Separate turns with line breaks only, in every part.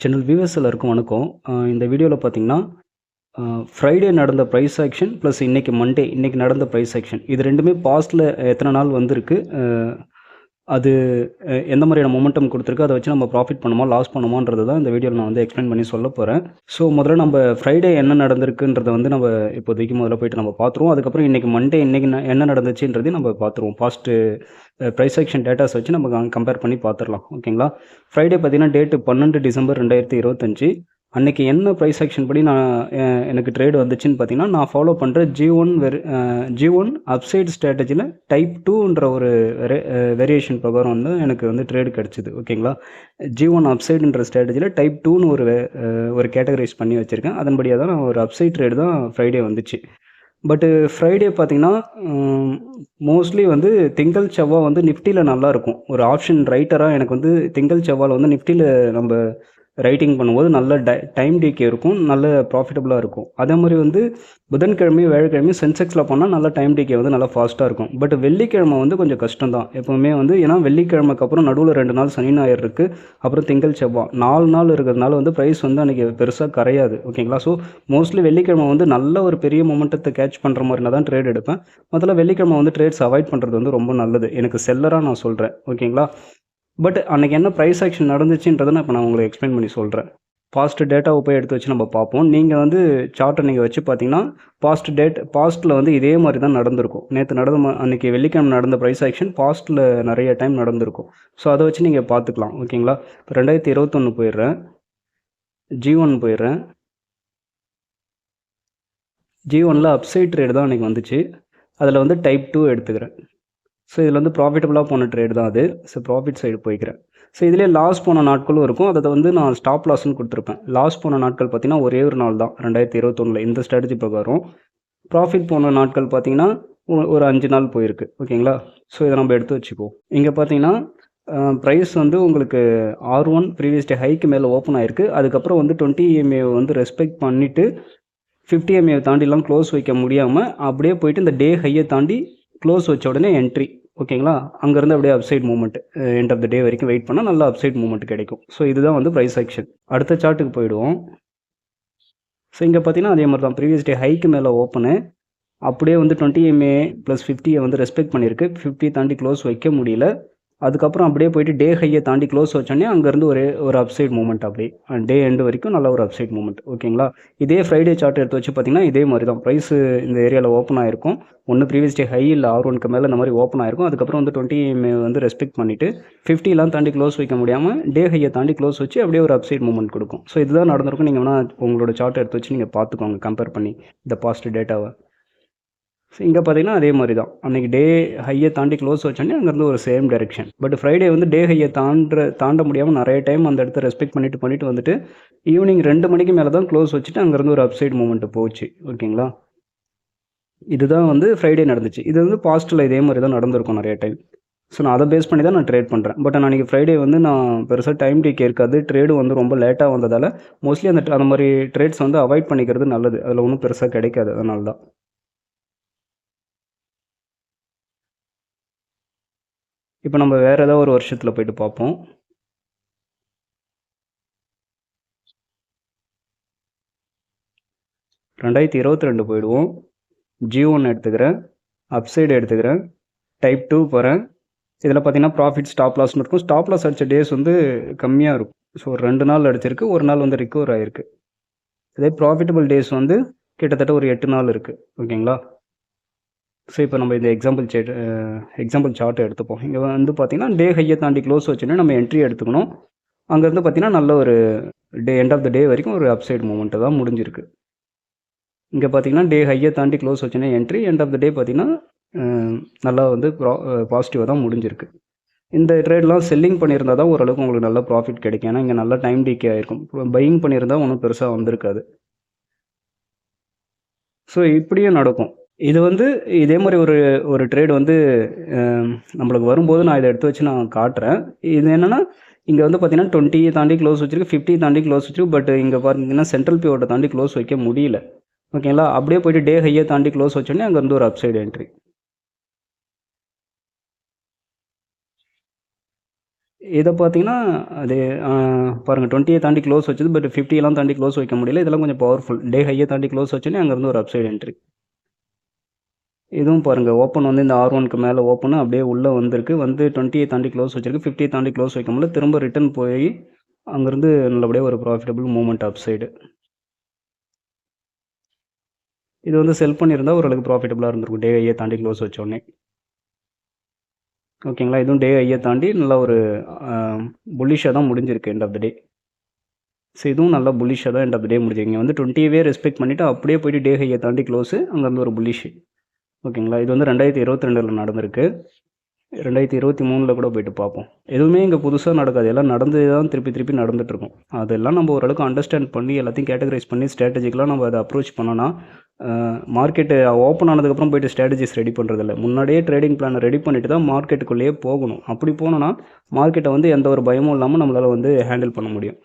Channel viewers எல்லாருக்கும் வணக்கம். இந்த வீடியோவில் பார்த்தீங்கன்னா ஃப்ரைடே நடந்த ப்ரைஸ் ஆக்ஷன் ப்ளஸ் இன்றைக்கி மண்டே இன்றைக்கி நடந்த ப்ரைஸ் ஆக்ஷன் இது ரெண்டுமே பாஸ்ட்டில் எத்தனை நாள் வந்திருக்கு, அது எந்த மாதிரியான மொமெண்டம் கொடுத்துருக்கு, அதை வச்சு நம்ம ப்ராஃபிட் பண்ணுமா லாஸ் பண்ணுமான்றது தான் இந்த வீடியோவில் நான் வந்து எக்ஸ்பிளைன் பண்ணி சொல்ல போகிறேன். ஸோ முதல்ல நம்ம ஃப்ரைடே என்ன நடந்திருக்குன்றதை வந்து நம்ம இப்போதைக்கு முதல்ல போய்ட்டு நம்ம பார்த்துருவோம். அதுக்கப்புறம் இன்றைக்கி மண்டே இன்றைக்கி என்ன நடந்துச்சுன்றதையும் நம்ம பார்த்துருவோம். பாஸ்ட்டு ப்ரைஸ் ஆக்ஷன் டேட்டாஸ் வச்சு நம்ம கம்பேர் பண்ணி பார்த்துடலாம். ஓகேங்களா? ஃப்ரைடே பார்த்தீங்கன்னா டேட்டு 12 டிசம்பர் 2025. அன்றைக்கி என்ன ப்ரைஸ் ஆக்ஷன் படி நான் எனக்கு ட்ரேடு வந்துச்சுன்னு பார்த்தீங்கன்னா, நான் ஃபாலோ பண்ணுற G1 அப்சைட் ஸ்ட்ராட்டஜியில் டைப் 2ன்ற ஒரு வேரியேஷன் பிரகாரம் வந்து எனக்கு வந்து ட்ரேடு கிடச்சிது. ஓகேங்களா? G1 அப்சைடுன்ற ஸ்ட்ராட்டஜியில் டைப் 2ன்னு ஒரு கேட்டகரைஸ் பண்ணி வச்சுருக்கேன். அதன்படியாக தான் நான் ஒரு அப்சைட் ட்ரேடு தான் ஃப்ரைடே வந்துச்சு. பட்டு ஃப்ரைடே பார்த்தீங்கன்னா மோஸ்ட்லி வந்து திங்கள் செவ்வாய் வந்து நிஃப்டியில் நல்லாயிருக்கும். ஒரு ஆப்ஷன் ரைட்டராக எனக்கு வந்து திங்கள் செவ்வாயில் வந்து நிஃப்டியில் நம்ம ரைட்டிங் பண்ணும்போது நல்ல டைம் டேக்கே இருக்கும், நல்ல ப்ராஃபிட்டபுளாக இருக்கும். அதே மாதிரி வந்து புதன்கிழமையும் வியாழக்கிழமையும் சென்செக்ஸில் போனால் நல்ல டைம் டேக்கே வந்து நல்லா ஃபாஸ்ட்டாக இருக்கும். பட் வெள்ளிக்கிழமை வந்து கொஞ்சம் கஷ்டம் தான் எப்போவுமே வந்து. ஏன்னா வெள்ளிக்கிழமைக்கு அப்புறம் நடுவில் 2 நாள் சனி ஞாயிறு இருக்குது, அப்புறம் திங்கள் செவ்வாய் 4 நாள் இருக்கிறதுனால வந்து ப்ரைஸ் வந்து அன்றைக்கி பெருசாக கரையாது. ஓகேங்களா? ஸோ மோஸ்ட்லி வெள்ளிக்கிழமை வந்து நல்ல ஒரு பெரிய மொமெண்டத்தை கேட்ச் பண்ணுற மாதிரினா தான் ட்ரேட் எடுப்பேன். முதல்ல வெள்ளிக்கிழமை வந்து ட்ரேட்ஸ் அவாய்ட் பண்ணுறது வந்து ரொம்ப நல்லது, எனக்கு செல்லராக நான் சொல்கிறேன். ஓகேங்களா? பட் அன்றைக்கி என்ன ப்ரைஸ் ஆக்ஷன் நடந்துச்சுன்றதை நான் இப்போ நான் உங்களுக்கு எக்ஸ்பிளைன் பண்ணி சொல்கிறேன். பாஸ்ட் டேட்டாவை போய் எடுத்து வச்சு நம்ம பார்ப்போம். நீங்கள் வந்து சார்ட்டை நீங்கள் வச்சு பார்த்தீங்கன்னா பாஸ்ட்டில் வந்து இதே மாதிரி தான் நடந்திருக்கும். நேற்று அன்றைக்கி வெள்ளிக்கிழமை நடந்த ப்ரைஸ் ஆக்ஷன் பாஸ்ட்டில் நிறைய டைம் நடந்திருக்கும். ஸோ அதை வச்சு நீங்கள் பார்த்துக்கலாம். ஓகேங்களா? இப்போ 2021 போயிடுறேன், G1 போயிடுறேன். G1ல் அப்சைட் ட்ரேடு தான் அன்றைக்கி வந்துச்சு. அதில் வந்து டைப் 2 எடுத்துக்கிறேன். ஸோ இதில் வந்து ப்ராஃபிட்டபுளாக போன ட்ரேடு தான் அது. ஸோ ப்ராஃபிட் சைடு போய்க்கிறேன். ஸோ இதிலே லாஸ் போன நாட்களும் இருக்கும், அதை வந்து நான் ஸ்டாப் லாஸ்ன்னு கொடுத்துருப்பேன். லாஸ் போன நாட்கள் பார்த்திங்கன்னா ஒரே ஒரு நாள் தான் 2021 இந்த ஸ்ட்ராட்டஜி பிரகாரம். ப்ராஃபிட் போன நாட்கள் பார்த்திங்கன்னா ஒரு 5 நாள் போயிருக்கு. ஓகேங்களா? ஸோ இதை நம்ம எடுத்து வச்சுக்குவோம். இங்கே பார்த்திங்கன்னா ப்ரைஸ் வந்து உங்களுக்கு R1 ப்ரீவியஸ் டே ஹைக்கு மேலே ஓப்பன் ஆகிருக்கு. அதுக்கப்புறம் வந்து 20 EMA வந்து ரெஸ்பெக்ட் பண்ணிவிட்டு 50 EMA தாண்டிலாம் க்ளோஸ் வைக்க முடியாமல் அப்படியே போயிட்டு இந்த டே ஹையை தாண்டி க்ளோஸ் வச்ச உடனே என்ட்ரி. ஓகேங்களா? அங்கேருந்து அப்படியே upside movement end of the day வரைக்கும் வெயிட் பண்ணால் நல்லா அப்சைட் மூவ்மெண்ட் கிடைக்கும். ஸோ இதுதான் வந்து ப்ரைஸ் ஆக்ஷன். அடுத்த சார்ட்டுக்கு போயிடுவோம். ஸோ இங்கே பார்த்தீங்கன்னா அதே மாதிரி தான் ப்ரீவியஸ் டே ஹைக்கு மேலே ஓப்பனு அப்படியே வந்து 20 EMA + 50 வந்து ரெஸ்பெக்ட் பண்ணியிருக்கு. 50 தாண்டி க்ளோஸ் வைக்க முடியல. அதுக்கப்புறம் அப்படியே போயிட்டு டே ஹையை தாண்டி க்ளோஸ் வச்சோடனே அங்கேருந்து ஒரு அப்சைட் மூவ்மெண்ட் அப்படியே டே எண்டு வரைக்கும் நல்ல ஒரு அப்சைட் மூவ்மெண்ட். ஓகேங்களா? இதே ஃப்ரைடே சார்ட் எடுத்து வச்சு பார்த்தீங்கன்னா இதே மாதிரி தான் ப்ரைஸு இந்த ஏரியாவில் ஓப்பன் ஆகிருக்கும். ஒன்று ப்ரீவியஸ் டே ஹை இல்லை R1க்கு மேலே இந்த மாதிரி ஓப்பன் ஆகிருக்கும். அதுக்கப்புறம் வந்து 20 EMA வந்து ரெஸ்பெக்ட் பண்ணிவிட்டு 50லாம் தாண்டி க்ளோஸ் வைக்க முடியாமல் டே ஹையை தாண்டி க்ளோஸ் வச்சு அப்படியே ஒரு அப்சைட் மூவ்மெண்ட் கொடுக்கும். ஸோ இதுதான் நடந்திருக்கும். நீங்கள் வேணால் உங்களோட சார்ட் எடுத்து வச்சு நீங்கள் பார்த்துக்கோங்க கம்பேர் பண்ணி இந்த பாஸ்ட் டேட்டாவை. ஸோ இங்கே பார்த்தீங்கன்னா அதே மாதிரி தான் அன்றைக்கி டே ஹையை தாண்டி க்ளோஸ் வச்சோன்னே அங்கேருந்து ஒரு சேம் டைரெக்ஷன். பட் ஃப்ரைடே வந்து டே ஹையை தாண்ட முடியாமல் நிறைய டைம் அந்த இடத்த ரெஸ்பெக்ட் பண்ணிட்டு வந்துட்டு ஈவினிங் 2 மணிக்கு மேலே தான் க்ளோஸ் வச்சுட்டு அங்கேருந்து ஒரு அப்சைட் மூவ்மெண்ட்டு போச்சு. ஓகேங்களா? இதுதான் வந்து ஃப்ரைடே நடந்துச்சு. இது வந்து பாஸ்ட்டில் இதே மாதிரி தான் நடந்திருக்கும் நிறைய டைம். ஸோ நான் அதை பேஸ் பண்ணி தான் நான் ட்ரேட் பண்ணுறேன். பட் அன்றைக்கி ஃப்ரைடே வந்து நான் பெருசாக டைம் டேக்கே இருக்காது, ட்ரேடு வந்து ரொம்ப லேட்டாக வந்ததால் மோஸ்ட்லி அந்த மாதிரி ட்ரேட்ஸ் வந்து அவாய்ட் பண்ணிக்கிறது நல்லது. அதில் ஒன்றும் பெருசாக கிடைக்காது, அதனால தான். இப்போ நம்ம வேறு ஏதாவது ஒரு வருஷத்தில் போய்ட்டு பார்ப்போம். (2022) போயிடுவோம். G1 எடுத்துக்கிறேன், அப்சைடு எடுத்துக்கிறேன், டைப் 2 போகிறேன். இதில் பார்த்தீங்கன்னா ப்ராஃபிட் ஸ்டாப் லாஸ்னு இருக்கும். ஸ்டாப் லாஸ் அடித்த டேஸ் வந்து கம்மியாக இருக்கும். ஸோ 2 நாள் அடிச்சிருக்கு, ஒரு நாள் வந்து ரிக்கவர் ஆகிருக்கு. இதே ப்ராஃபிட்டபிள் டேஸ் வந்து கிட்டத்தட்ட ஒரு 8 நாள் இருக்குது. ஓகேங்களா? ஸோ இப்போ நம்ம இந்த எக்ஸாம்பிள் சார்ட்டை எடுத்துப்போம். இங்கே வந்து பார்த்தீங்கன்னா டே ஹையை தாண்டி க்ளோஸ் வச்சோன்னே நம்ம என்ட்ரி எடுத்துக்கணும். அங்கேருந்து பார்த்தீங்கன்னா நல்ல ஒரு எண்ட் ஆஃப் த டே வரைக்கும் ஒரு அப்சைட் மூவ்மெண்ட்டு தான் முடிஞ்சிருக்கு. இங்கே பார்த்தீங்கன்னா டே ஹையை தாண்டி க்ளோஸ் வச்சோன்னே entry, end of the day பார்த்தீங்கன்னா நல்லா வந்து பாசிட்டிவாக தான் முடிஞ்சிருக்கு. இந்த ட்ரேட்லாம் செல்லிங் பண்ணியிருந்தா தான் ஓரளவுக்கு உங்களுக்கு நல்ல ப்ராஃபிட் கிடைக்கும். ஏன்னா இங்கே நல்லா டைம் டேக்கே ஆகிருக்கும். பையிங் பண்ணியிருந்தால் ஒன்றும் பெருசாக வந்திருக்காது. ஸோ இப்படியும் நடக்கும். இது வந்து இதே மாதிரி ஒரு ட்ரேட் வந்து நம்மளுக்கு வரும்போது நான் இதை எடுத்து வச்சு நான் காட்டுறேன். இது என்னென்னா இங்கே வந்து பார்த்தீங்கன்னா 20 தாண்டி க்ளோஸ் வச்சிருக்கு, 50 தாண்டி க்ளோஸ் வச்சிருக்கு. பட் இங்கே பார்த்தீங்கன்னா சென்ட்ரல் பிவோட்டை தாண்டி க்ளோஸ் வைக்க முடியல. ஓகேங்களா? அப்படியே போய்ட்டு டே ஹையை தாண்டி க்ளோஸ் வச்சோடனே அங்கேருந்து ஒரு அப்சைடு என்ட்ரி. இதை பார்த்தீங்கன்னா அது பாருங்கள் 20 தாண்டி க்ளோஸ் வச்சது, பட் 50 தாண்டி க்ளோஸ் வைக்க முடியல. இதெல்லாம் கொஞ்சம் பவர்ஃபுல். டே ஹையை தாண்டி க்ளோஸ் வச்சோன்னே அங்கேருந்து ஒரு அப்சைடு என்ட்ரி. இதுவும் பாருங்கள் ஓப்பன் வந்து இந்த R1க்கு மேலே ஓப்பன் அப்படியே உள்ளே வந்திருக்கு, வந்து 20 தாண்டி க்ளோஸ் வச்சிருக்கு. 50 தாண்டி க்ளோஸ் வைக்க முடியல, திரும்ப ரிட்டர்ன் போய் அங்கேருந்து நல்லபடியாக ஒரு ப்ராஃபிட்டபிள் மூவ்மெண்ட் அப்சைடு. இது வந்து செல் பண்ணியிருந்தால் ஓரளவுக்கு ப்ராஃபிட்டபுளாக இருந்திருக்கும் டே ஹையை தாண்டி க்ளோஸ் வச்சோடனே. ஓகேங்களா, இதுவும் டே ஹையை தாண்டி நல்லா ஒரு புல்லிஷாக தான் முடிஞ்சிருக்கு end of the day. So இதுவும் நல்லா புல்லிஷாக தான் எண்ட் ஆஃப் த டே முடிஞ்சிருக்கு. இங்கே வந்து 20வே ரெஸ்பெக்ட் பண்ணிவிட்டு அப்படியே போய்ட்டு டே ஹையை தாண்டி க்ளோஸு, அங்கேருந்து ஒரு புல்லிஷ். ஓகேங்களா, இது வந்து 2022 நடந்திருக்கு. 2023 கூட போய்ட்டு பார்ப்போம். எதுவுமே இங்கே புதுசாக நடக்காது, எல்லாம் நடந்து தான் திருப்பி நடந்துகிட்ருக்கும். அதெல்லாம் நம்ம ஓரளவுக்கு அண்டர்ஸ்டாண்ட் பண்ணி எல்லாத்தையும் கேட்டகரைஸ் பண்ணி ஸ்ட்ராட்டஜிக்கெலாம் நம்ம அதை அப்ரோச் பண்ணோன்னா, மார்க்கெட்டு ஓப்பன் ஆனதுக்கப்புறம் போய்ட்டு ஸ்ட்ராட்டஜிஸ் ரெடி பண்ணுறதில்ல. முன்னாடியே ட்ரேடிங் பிளானை ரெடி பண்ணிவிட்டு தான் மார்க்கெட்டுக்குள்ளேயே போகணும். அப்படி போனோன்னா மார்க்கெட்டை வந்து எந்த ஒரு பயமும் இல்லாமல் நம்மளால் வந்து ஹேண்டில் பண்ண முடியும்.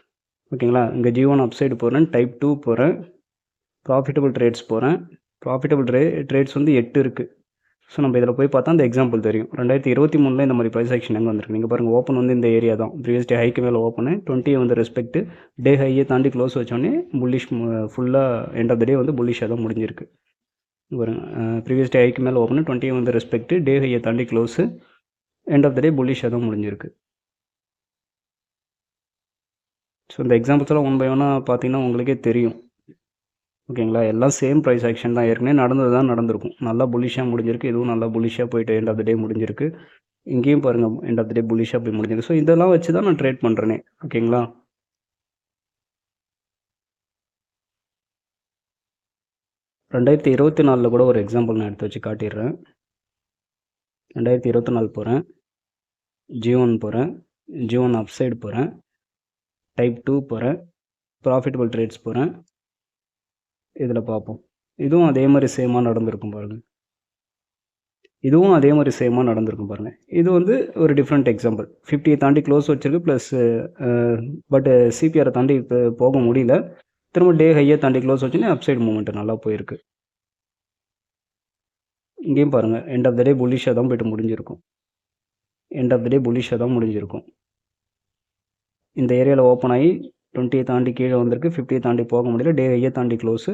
ஓகேங்களா, இங்கே G1 அப்சைடு போகிறேன், டைப் 2 போகிறேன், ப்ராஃபிட்டபிள் ட்ரேட்ஸ் போகிறேன். ப்ராஃபிட்டபிள் ட்ரேட்ஸ் வந்து 8 இருக்குது. ஸோ நம்ம இதில் போய் பார்த்தா அந்த எக்ஸாம்பிள் தெரியும். 2023 இந்த மாதிரி ப்ரைஸ் ஆக்ஷன் எங்கே வந்திருக்கு. நீங்கள் பாருங்கள், ஓப்பன் வந்து இந்த ஏரியா தான். ப்ரீவியஸ் டே ஹைக்கு மேலே ஓப்பனு 20 வந்து ரெஸ்பெக்ட், டே ஹையை தாண்டி க்ளோஸ் வச்சோடனே புல்லிஷ் ஃபுல்லாக எண்ட் ஆஃப் த டே வந்து புல்லிஷாக தான் முடிஞ்சிருக்கு. பாருங்கள், ப்ரீவியஸ் டே ஹைக்கு மேலே ஓப்பனு 20 வந்து ரெஸ்பெக்ட், டே ஹையை தாண்டி க்ளோஸு, எண்ட் ஆஃப் த டே புல்லிஷாக தான் முடிஞ்சிருக்கு. ஸோ இந்த எக்ஸாம்பிள்ஸ்லாம் ஒன் பை ஒன்னாக பார்த்தீங்கன்னா உங்களுக்கே தெரியும். ஓகேங்களா, எல்லாம் சேம் ப்ரைஸ் ஆக்ஷன் தான். ஏற்கனவே நடந்தது தான் நடந்திருக்கும். நல்லா புல்லிஷாக முடிஞ்சிருக்கு. இதுவும் நல்லா புல்லிஷாக போயிட்டு எண்ட் ஆஃப் த டே முடிஞ்சிருக்கு. இங்கேயும் பாருங்கள், எண்ட் ஆஃப் த டே புல்லிஷாக போய் முடிஞ்சிருக்கு. ஸோ இதெல்லாம் வச்சு தான் நான் ட்ரேட் பண்ணுறேனே. ஓகேங்களா, கூட ஒரு எக்ஸாம்பிள் நான் எடுத்து வச்சு காட்டிடுறேன். 2024 போகிறேன், G1 போகிறேன், G1 அப்சைடு போகிறேன், டைப் 2 போகிறேன், ப்ராஃபிட்டபிள் ட்ரேட்ஸ் போகிறேன். இதில் பார்ப்போம். இதுவும் அதே மாதிரி சேமாக நடந்திருக்கும் பாருங்கள். இதுவும் அதே மாதிரி சேமாக நடந்திருக்கும் பாருங்கள். இது வந்து ஒரு டிஃப்ரெண்ட் எக்ஸாம்பிள். 50 தாண்டி க்ளோஸ் வச்சிருக்கு, ப்ளஸ் பட் சிபிஆரை தாண்டி இப்போ போக முடியல. திரும்ப டே ஹையை தாண்டி க்ளோஸ் வச்சுன்னா அப்சைடு மூவ்மெண்ட் நல்லா போயிருக்கு. இங்கேயும் பாருங்கள், எண்ட் ஆஃப் த டே புல்லிஷாக தான் போய்ட்டு முடிஞ்சிருக்கும். எண்ட் ஆஃப் த டே புல்லிஷாக தான் முடிஞ்சிருக்கும். இந்த ஏரியாவில் ஓப்பன் ஆகி 20 தாண்டி கீழே வந்திருக்கு, 50 தாண்டி போக முடியல, டே ஹையை தாண்டி க்ளோஸு,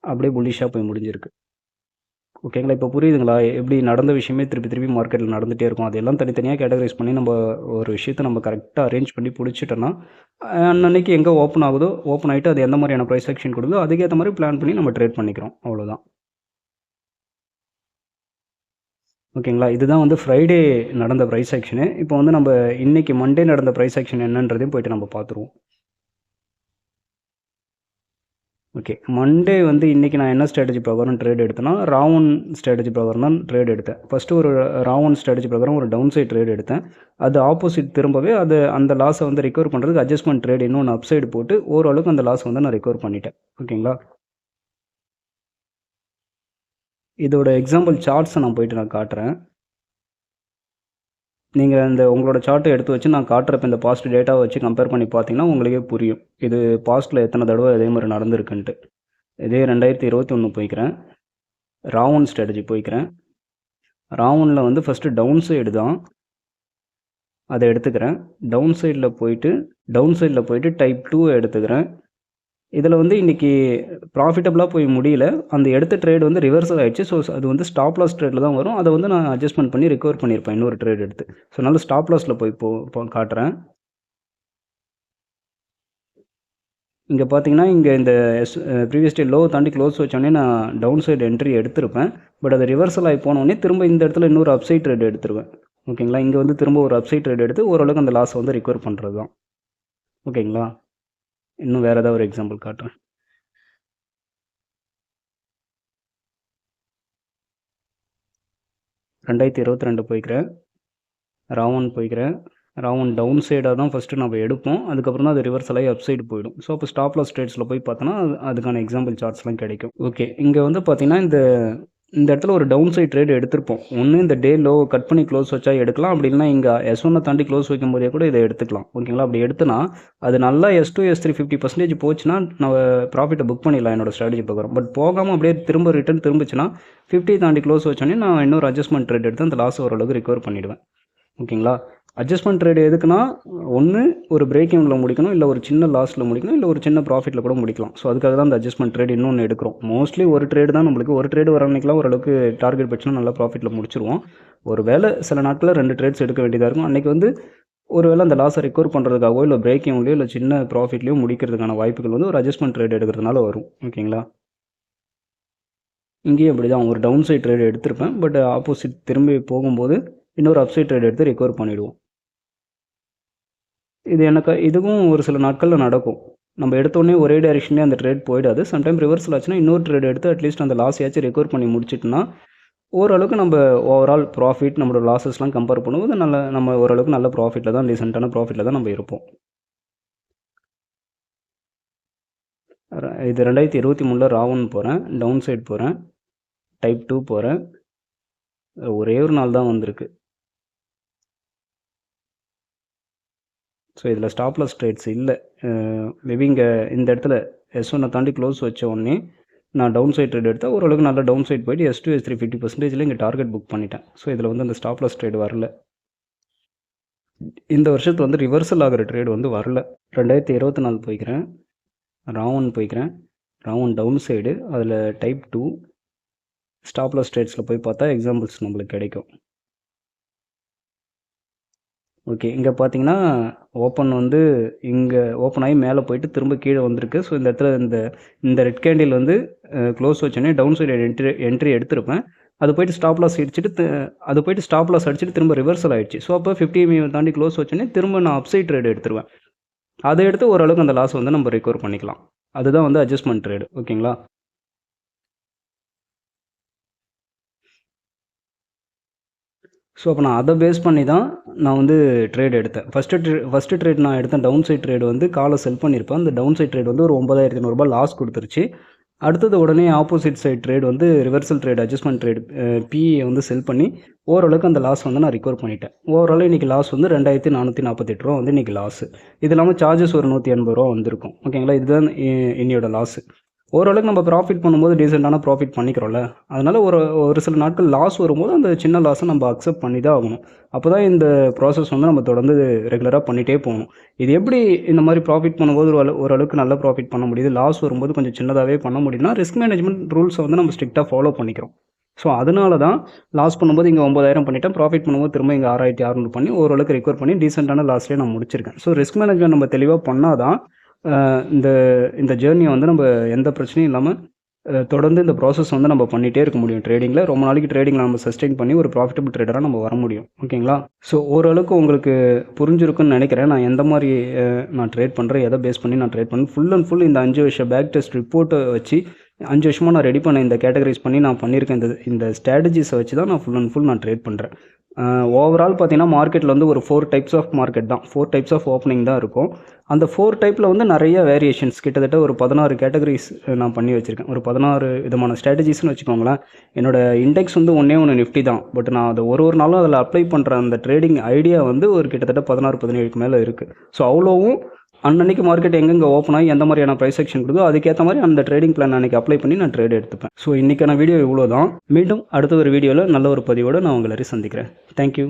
அப்படியே புல்லிஷாக போய் முடிஞ்சிருக்கு. ஓகேங்களா, இப்போ புரியுதுங்களா? எப்படி நடந்த விஷயமே திருப்பி மார்க்கெட்டில் நடந்துகிட்டே இருக்கும். அதெல்லாம் தனித்தனியாக கேட்டகரைஸ் பண்ணி நம்ம ஒரு விஷயத்தை நம்ம கரெக்டாக அரேஞ்ச் பண்ணி பிடிச்சிட்டோன்னா, அன்னைக்கு எங்கே ஓப்பன் ஆகுதோ, ஓப்பன் ஆகிட்டு அது எந்த மாதிரியான ப்ரைஸ் ஆக்ஷன் கொடுக்குதோ அதுக்கேற்ற மாதிரி பிளான் பண்ணி நம்ம ட்ரேட் பண்ணிக்கிறோம். அவ்வளோதான். ஓகேங்களா, இதுதான் வந்து ஃப்ரைடே நடந்த ப்ரைஸ் ஆக்ஷனு. இப்போ வந்து நம்ம இன்றைக்கி மண்டே நடந்த ப்ரைஸ் ஆக்ஷன் என்னன்றதையும் போய்ட்டு நம்ம பார்த்துருவோம். ஓகே, மண்டே வந்து இன்றைக்கி நான் என்ன ஸ்ட்ராட்டஜி ப்ரகாரம் ட்ரேட் எடுத்தேன்னா, ராவன் ஸ்ட்ராட்டஜி ப்ரகாரம் தான் ட்ரேட் எடுத்தேன். ஃபஸ்ட்டு ஒரு ராவன் ஸ்ட்ராட்டஜி ப்ரகாரம் ஒரு டவுன் சைட் ட்ரேட் எடுத்தேன். அது ஆப்போசிட் திரும்பவே அது அந்த லாஸை வந்து ரெக்கவர் பண்ணுறதுக்கு அட்ஜஸ்ட்மெண்ட் ட்ரேட் இன்னொன்று அப்சைடு போட்டு ஓரளவுக்கு அந்த லாஸ் வந்து நான் ரெக்கவர் பண்ணிட்டேன். ஓகேங்களா, இதோட எக்ஸாம்பிள் சார்ட்ஸை நான் போயிட்டு நான் காட்டுறேன். நீங்கள் இந்த உங்களோட சார்ட்டை எடுத்து வச்சு நான் காட்டுறப்ப இந்த பாஸ்ட் டேட்டாவை வச்சு கம்பேர் பண்ணி பார்த்தீங்கன்னா உங்களுக்கே புரியும் இது பாஸ்ட்டில் எத்தனை தடவை அதே மாதிரி நடந்திருக்குன்ட்டு. இதே 2021 போய்க்கிறேன், ராவன் ஸ்ட்ராட்டஜி போய்க்கிறேன். ராவனில் வந்து ஃபஸ்ட்டு டவுன் சைடு தான், அதை எடுத்துக்கிறேன். டவுன் சைடில் போயிட்டு டைப் 2 எடுத்துக்கிறேன். இதில் வந்து இன்றைக்கி ப்ராஃபிட்டபுளாக போய் முடியல, அந்த எடுத்த ட்ரேட் வந்து ரிவர்சல் ஆகிடுச்சு. ஸோ அது வந்து ஸ்டாப் லாஸ் ட்ரேடில் தான் வரும். அதை வந்து நான் அட்ஜஸ்ட்மெண்ட் பண்ணி ரெக்கவர் பண்ணியிருப்பேன் இன்னொரு ட்ரேட் எடுத்து. ஸோ அதனால் ஸ்டாப் லாஸில் போய் காட்டுறேன். இங்கே பார்த்தீங்கன்னா இங்கே இந்த ப்ரீவியஸ் டே லோ தாண்டி க்ளோஸ் வச்சோடனே நான் டவுன் சைடு என்ட்ரி எடுத்திருப்பேன். பட் அது ரிவர்சல் ஆகி போனோடனே திரும்ப இந்த இடத்துல இன்னொரு அப்சைட் ட்ரேட் எடுத்துருவேன். ஓகேங்களா, இங்கே வந்து திரும்ப ஒரு அப்சைட் ட்ரேட் எடுத்து ஓரளவுக்கு அந்த லாஸை வந்து ரெக்கவர் பண்ணுறது தான். ஓகேங்களா, இன்னும் வேறு ஏதாவது ஒரு எக்ஸாம்பிள் காட்டுறேன். 2022 போய்க்கிறேன், ராவன் போய்க்கிறேன். ராவன் டவுன் சைடாக தான் ஃபஸ்ட்டு நம்ம எடுப்போம், அதுக்கப்புறம் தான் அது ரிவர்சல் ஆகி அப் சைடு போயிடும். ஸோ அப்போ ஸ்டாப் லாஸ் ட்ரேட்ஸில் போய் பார்த்தோன்னா அதுக்கான எக்ஸாம்பிள் சார்ட்ஸ்லாம் கிடைக்கும். ஓகே, இங்கே வந்து பார்த்தீங்கன்னா இந்த இடத்துல ஒரு டவுன் சைட் ட்ரேட் எடுத்திருப்போம். ஒன்று இந்த டே லோ கட் பண்ணி க்ளோஸ் வச்சா எடுக்கலாம், அப்படி இல்லைனா இங்கே S1 தாண்டி க்ளோஸ் வைக்கும் போதே கூட இதை எடுத்துக்கலாம். ஓகேங்களா, அப்படி எடுத்துனா அது நல்லா S2 S3 50% போச்சுன்னா நம்ம ப்ராஃபிட்டை புக் பண்ணிடலாம் என்னோட ஸ்ட்ராட்டஜி பார்க்குறோம். பட் போகாமல் அப்படியே திரும்ப ரிட்டர்ன் திரும்பிச்சுன்னா 50 தாண்டி க்ளோஸ் வச்சோன்னே நான் இன்னொரு அட்ஜஸ்ட்மெண்ட் ட்ரேட் எடுத்து அந்த லாஸ் ஓரளவுக்கு ரிகவர் பண்ணிவிடுவேன். ஓகேங்களா, அட்ஜஸ்ட்மெண்ட் ட்ரேட் எதுக்குன்னா, ஒன்று ஒரு பிரேக் ஈவனில் முடிக்கணும், இல்லை ஒரு சின்ன லாஸில் முடிக்கணும், இல்லை ஒரு சின்ன ப்ராஃபிட்டில் கூட முடிக்கலாம். ஸோ அதுக்காக தான் அந்த அட்ஜஸ்ட்மெண்ட் ட்ரேட் இன்னொன்று எடுக்கிறோம். மோஸ்ட்லி ஒரு ட்ரேடு தான் நம்மளுக்கு. ஒரு ட்ரேடு வர அன்னைக்கெலாம் ஓரளவுக்கு டார்கெட் வச்சுனா நல்லா ப்ராஃபிட்டில் முடிச்சிருவோம். ஒரு வேளை சில நாட்களில் 2 ட்ரேட்ஸ் எடுக்க வேண்டியதாக இருக்கும். அன்றைக்கி வந்து ஒரு வேளை அந்த லாஸை ரெக்கவர் பண்ணுறதுக்காகவோ, இல்லை பிரேக் ஈவன்லையோ, இல்லை சின்ன ப்ராஃபிட்லையோ முடிக்கிறதுக்கான வாய்ப்புகள் வந்து ஒரு அட்ஜஸ்ட்மெண்ட் ட்ரேட் எடுக்கிறதுனால வரும். ஓகேங்களா? இங்கேயும் அப்படி தான் ஒரு டவுன் சைட் ட்ரேட் எடுத்திருப்பேன். பட் ஆப்போசிட் திரும்பி போகும்போது இன்னொரு அப்சைட் ட்ரேட் எடுத்து ரெக்கவர் பண்ணிவிடுவோம். இது எனக்கு இதுவும் ஒரு சில நாட்களில் நடக்கும். நம்ம எடுத்தோடனே ஒரே டைரெக்ஷன்லேயே அந்த ட்ரேட் போயிடாது. சம்டைம் ரிவர்சல் ஆச்சுன்னா இன்னொரு ட்ரேட் எடுத்து அட்லீஸ்ட் அந்த லாஸையாச்சும் ரெக்கவர் பண்ணி முடிச்சிட்டோன்னா ஓரளவுக்கு நம்ம ஓவரால் ப்ராஃபிட் நம்மளோட லாஸஸ்லாம் கம்பேர் பண்ணும்போது நம்ம ஓரளவுக்கு நல்ல ப்ராஃபிட்டில் தான், டீசெண்டான ப்ராஃபிட்டில் தான் நம்ம இருப்போம். இது 2023 ராவன் போகிறேன், டவுன் சைட் போகிறேன், டைப் 2 போகிறேன். ஒரே ஒரு நாள் தான் வந்திருக்கு. ஸோ இதில் ஸ்டாப்லாஸ் ட்ரேட்ஸ் இல்லை. மேபி இங்கே இந்த இடத்துல S1 தாண்டி க்ளோஸ் வச்ச உடனே நான் டவுன் சைட் ட்ரேட் எடுத்தால் ஓரளவுக்கு நல்ல டவுன் சைட் போயிட்டு S2 S3 50% இங்கே டார்கெட் புக் பண்ணிட்டேன். ஸோ இதில் வந்து அந்த ஸ்டாப்லாஸ் ட்ரேட் வரல. இந்த வருஷத்து வந்து ரிவர்சல் ஆகிற ட்ரேட் வந்து வரல. 2024 போய்க்கிறேன், ராவன் போய்க்கிறேன், ராவன் டவுன் சைடு, அதில் டைப் 2 ஸ்டாப்லாஸ் ட்ரேட்ஸில் போய் பார்த்தா எக்ஸாம்பிள்ஸ் நம்மளுக்கு கிடைக்கும். ஓகே, இங்கே பார்த்தீங்கன்னா ஓப்பன் வந்து இங்கே ஓப்பன் ஆகி மேலே போயிட்டு திரும்ப கீழே வந்திருக்கு. ஸோ இந்த இடத்துல இந்த ரெட் கேண்டில் வந்து க்ளோஸ் வச்சோடனே டவுன் சைடு என்ட்ரி எடுத்திருப்பேன். அது போயிட்டு ஸ்டாப் லாஸ் அடிச்சுட்டு திரும்ப ரிவர்சல் ஆகிடுச்சு. ஸோ அப்போ 50 EMA தாண்டி க்ளோஸ் வச்சோடனே திரும்ப நான் அப்சைட் ட்ரேட் எடுத்துருவேன். அதை எடுத்து ஓரளவுக்கு அந்த லாஸ் வந்து நம்ம ரெக்கவர் பண்ணிக்கலாம். அதுதான் வந்து அட்ஜஸ்ட்மெண்ட் ட்ரேடு. ஓகேங்களா? ஸோ அப்போ நான் அதை பேஸ் பண்ணி தான் நான் வந்து ட்ரேட் எடுத்தேன். ஃபஸ்ட்டு ட்ரேட் நான் எடுத்தேன் டவுன் சைட் ட்ரேடு வந்து காலை செல் பண்ணியிருப்பேன். அந்த டவுன் சைட் ட்ரேட் வந்து ஒரு 9,800 லாஸ் கொடுத்துருச்சு. அடுத்தது உடனே ஆப்போசிட் சைட் ட்ரேட் வந்து reversal trade, adjustment trade PA வந்து செல் பண்ணி ஓரளவுக்கு அந்த லாஸ் வந்து நான் ரிகவர் பண்ணிட்டேன். ஓவரால் இன்றைக்கி லாஸ் வந்து 2,448 ரூபா வந்து இன்றைக்கி லாஸு. இது இல்லாமல் சார்ஜஸ் ஒரு 180 ரூபா வந்திருக்கும். ஓகேங்களா? இதுதான் என்னையோட லாஸு. ஓரளவுக்கு நம்ம ப்ராஃபிட் பண்ணும்போது டீசெண்டான ப்ராஃபிட் பண்ணிக்கிறோம்ல. அதனால் ஒரு சில நாட்கள் லாஸ் வரும்போது அந்த சின்ன லாஸை நம்ம அக்செப்ட் பண்ணி தான் ஆகணும். அப்போ தான் இந்த ப்ராசஸ் வந்து நம்ம தொடர்ந்து ரெகுலராக பண்ணிகிட்டே போகணும். இது எப்படி இந்த மாதிரி ப்ராஃபிட் பண்ணும்போது ஓரளவுக்கு நல்ல ப்ராஃபிட் பண்ண முடியுது, லாஸ் வரும்போது கொஞ்சம் சின்னதாகவே பண்ண முடியும்னா ரிஸ்க் மேனேஜ்மெண்ட் ரூல்ஸை வந்து நம்ம ஸ்ட்ரிக்டாக ஃபாலோ பண்ணிக்கிறோம். ஸோ அதனால தான் லாஸ் பண்ணும்போது இங்கே 9,000 பண்ணிட்டேன், ப்ராஃபிட் பண்ணும்போது திரும்ப இங்கே 6,600 பண்ணி ஓரளவுக்கு ரெக்கவர் பண்ணி டீசெண்டான லாஸ்லேயே நான் முடிச்சிருக்கேன். ஸோ ரிஸ்க் மேனேஜ்மெண்ட் நம்ம தெளிவாக பண்ணால் தான் இந்த ஜேர்னியை வந்து நம்ம எந்த பிரச்சனையும் இல்லாமல் தொடர்ந்து இந்த ப்ராசஸ் வந்து நம்ம பண்ணிகிட்டே இருக்க முடியும். ட்ரேடிங்கில் ரொம்ப நாளைக்கு ட்ரேடிங்கில் நம்ம சஸ்டெயின் பண்ணி ஒரு ப்ராஃபிட்டபிள் ட்ரேடராக நம்ம வர முடியும். ஓகேங்களா? ஸோ ஓரளவுக்கு உங்களுக்கு புரிஞ்சிருக்குன்னு நினைக்கிறேன். நான் எந்த மாதிரி நான் ட்ரேட் பண்ணுறேன், எதை பேஸ் பண்ணி நான் ட்ரேட் பண்ணேன், ஃபுல் அண்ட் ஃபுல் இந்த 5 வருஷம் பேக் டெஸ்ட் ரிப்போர்ட்டை வச்சு 5 வருஷமாக நான் ரெடி பண்ண இந்த கேட்டகரைஸ் பண்ணி நான் பண்ணியிருக்கேன். இந்த ஸ்ட்ராட்டஜிஸை வச்சு தான் நான் ஃபுல் அண்ட் ஃபுல் நான் ட்ரேட் பண்ணுறேன். ஓவரால் பார்த்தீங்கன்னா மார்க்கெட்டில் வந்து ஒரு 4 டைப்ஸ் ஆஃப் மார்க்கெட் தான், 4 டைப்ஸ் ஆஃப் ஓப்பனிங் தான் இருக்கும். அந்த 4 டைப்பில் வந்து நிறைய வேரியேஷன்ஸ், கிட்டத்தட்ட ஒரு 16 கேட்டகரிஸ் நான் பண்ணி வச்சுருக்கேன். ஒரு 16 விதமான ஸ்ட்ராட்டஜிஸ்னு வச்சுக்கோங்களேன். என்னோடய இண்டெக்ஸ் வந்து ஒன்றே நிஃப்டி தான். பட் நான் அதை ஒரு நாளும் அதில் அப்ளை பண்ணுற அந்த ட்ரேடிங் ஐடியா வந்து ஒரு கிட்டத்தட்ட 16-17க்கு மேலே இருக்குது. ஸோ அவ்வளோவும் அன்னன்னைக்கு மார்க்கெட் எங்கெங்கே ஓப்பன் ஆகி எந்த மாதிரியான ப்ரைஸ் செக்ஷன் கொடுத்தோ அதுக்கேற்ற மாதிரி அந்த ட்ரேடிங் பிளான் அன்றைக்கி அப்ளை பண்ணி நான் ட்ரேட் எடுத்துப்பேன். ஸோ இன்றைக்கான வீடியோ இவ்வளோ தான். மீண்டும் அடுத்த ஒரு வீடியோவில் நல்ல ஒரு பதிவோடு நான் உங்களை சந்திக்கிறேன். தேங்க்யூ.